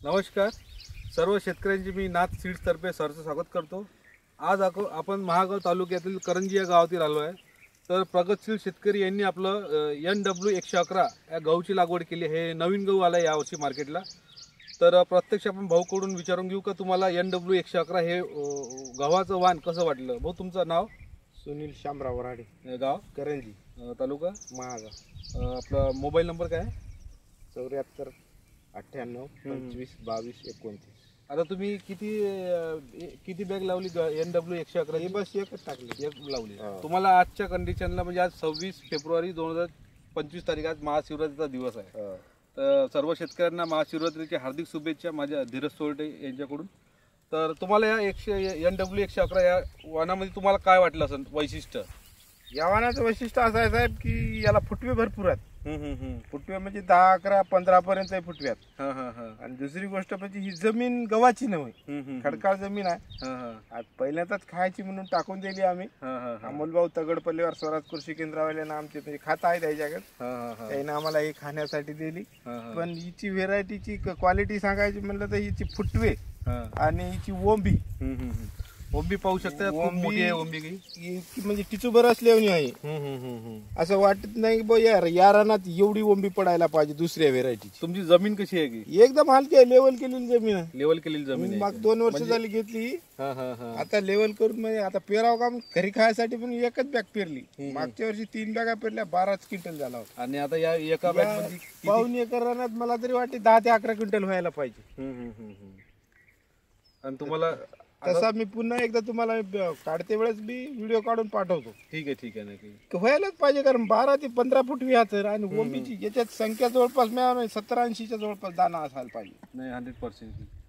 नमस्कार सर्व शेतकऱ्यांचे मी नाथ सीड्स तर्फे सरचं स्वागत करतो। आज आपण महागाव तालुक्यातील करंजी या गावातील आलो आहे। तर प्रगतशील शेतकरी यांनी आपलं NW111 या गहूची लागवड केली। हे नवीन गहू आला यावर्षी मार्केटला। तर प्रत्यक्ष आपण भाऊकडून विचारून घेऊ का तुम्हाला NW111 हे गव्हाचं वाण कसं वाटलं। भाऊ तुमचं नाव? सुनील शामराव वराडे, गाव करंजी, तालुका महागाव। आपला मोबाईल नंबर काय? 74 98 25 22 29। आता तुम्ही किती बॅग लावली NW111? हे बस एकच टाकली, एक लावली। तुम्हाला आजच्या कंडिशनला म्हणजे आज 26 फेब्रुवारी 2025 तारीख, आज महाशिवरात्रीचा दिवस आहे। तर सर्व शेतकऱ्यांना महाशिवरात्रीच्या हार्दिक शुभेच्छा माझ्या धीरज सोरटे यांच्याकडून। तर तुम्हाला या NW111 या वाणामध्ये तुम्हाला काय वाटलं असेल वैशिष्ट्य? या वाणाचं वैशिष्ट्य असं आहे साहेब की याला फुटवे भरपूर आहेत। फुटवे म्हणजे 10 11 15 पर्यंत फुटव्यात। आणि दुसरी गोष्ट म्हणजे ही जमीन गव्हाची नव्हे, खडकाळ जमीन आहे। पहिल्यांदाच खायची म्हणून टाकून दिली आम्ही। अमोलभाऊ तगडपल्लीवर स्वराज कृषी केंद्रावाल्यानं आमचे म्हणजे खातं आहे त्याच्याकडे, त्याने आम्हाला हे खाण्यासाठी दिली। पण हिची व्हेरायटीची क्वालिटी सांगायची म्हणलं तर हिची फुटवे आणि हिची ओंबी ओंबी पाहू शकता, खूप मोठी आहे ओंबी की म्हणजे टिचूबर असल्याने आहे। असं वाटत नाही की यार या रानात एवढी ओंबी पडायला पाहिजे दुसऱ्या व्हेरायटीची। तुमची जमीन कशी आहे की? एकदम हलकी आहे, लेवल केलेली जमीन आहे। लेवल केलेली जमीन मग 2 वर्ष झाली घेतली। आता लेवल करून म्हणजे आता पेराव काम घरी खायसाठी पण एकच बॅग पेरली। मागच्या वर्षी 3 बॅगा पेरल्या, 12 क्विंटल झाला होता। आणि आता या एका बॅग मध्ये पाऊण एकर रानात मला तरी वाटते 10 ते 11 क्विंटल व्हायला पाहिजे। आणि तुम्हाला तसा मी पुन्हा एकदा तुम्हाला काढते वेळेस बी व्हिडिओ काढून पाठवतो। ठीक आहे नक्की व्हायलाच पाहिजे, कारण 12 ते 15 फूट व्याहतर आणि ओंबीची याच्यात संख्या जवळपास 70-80च्या जवळपास दाना असायला पाहिजे। नाही 100%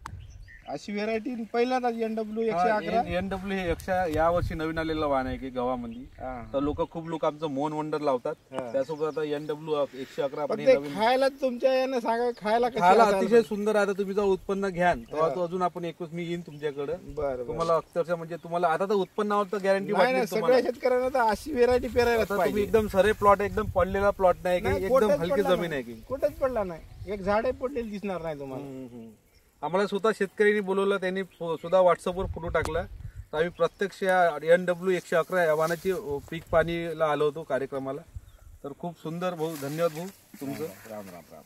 अशी व्हेरायटी पहिल्यांदा NW111 हे या वर्षी नवीन आलेलं वाण आहे की गव्हामध्ये। तर खूप लोक आमचं मोहन वंडर लावतात, त्यासोबत आता NW111 आपण खायला तुमच्या यानं सांगा, खायला अतिशय सुंदर आहे। तुम्ही जर उत्पन्न घ्याल तेव्हा तो अजून आपण मी येईन तुमच्याकडे। तुम्हाला अक्षरशः म्हणजे तुम्हाला आता तर उत्पन्नावर तर गॅरंटी वाटते सगळ्या शेतकऱ्यांना तर अशी व्हेरायटी पेरायला तुम्ही एकदम सरे प्लॉट, एकदम पडलेला प्लॉट नाही की एकदम हलकी जमीन आहे की कुठेच पडला नाही, एक झाडे पडलेली दिसणार नाही तुम्हाला। आम्हाला स्वतः शेतकऱ्यांनी बोलवलं, त्यांनी सुद्धा व्हॉट्सअपवर फोटो टाकला। तर आम्ही प्रत्यक्ष NW111 या वाणाची पीक पाणीला आलो होतो कार्यक्रमाला। तर खूप सुंदर भाऊ, धन्यवाद भाऊ तुमचं। राम राम राम।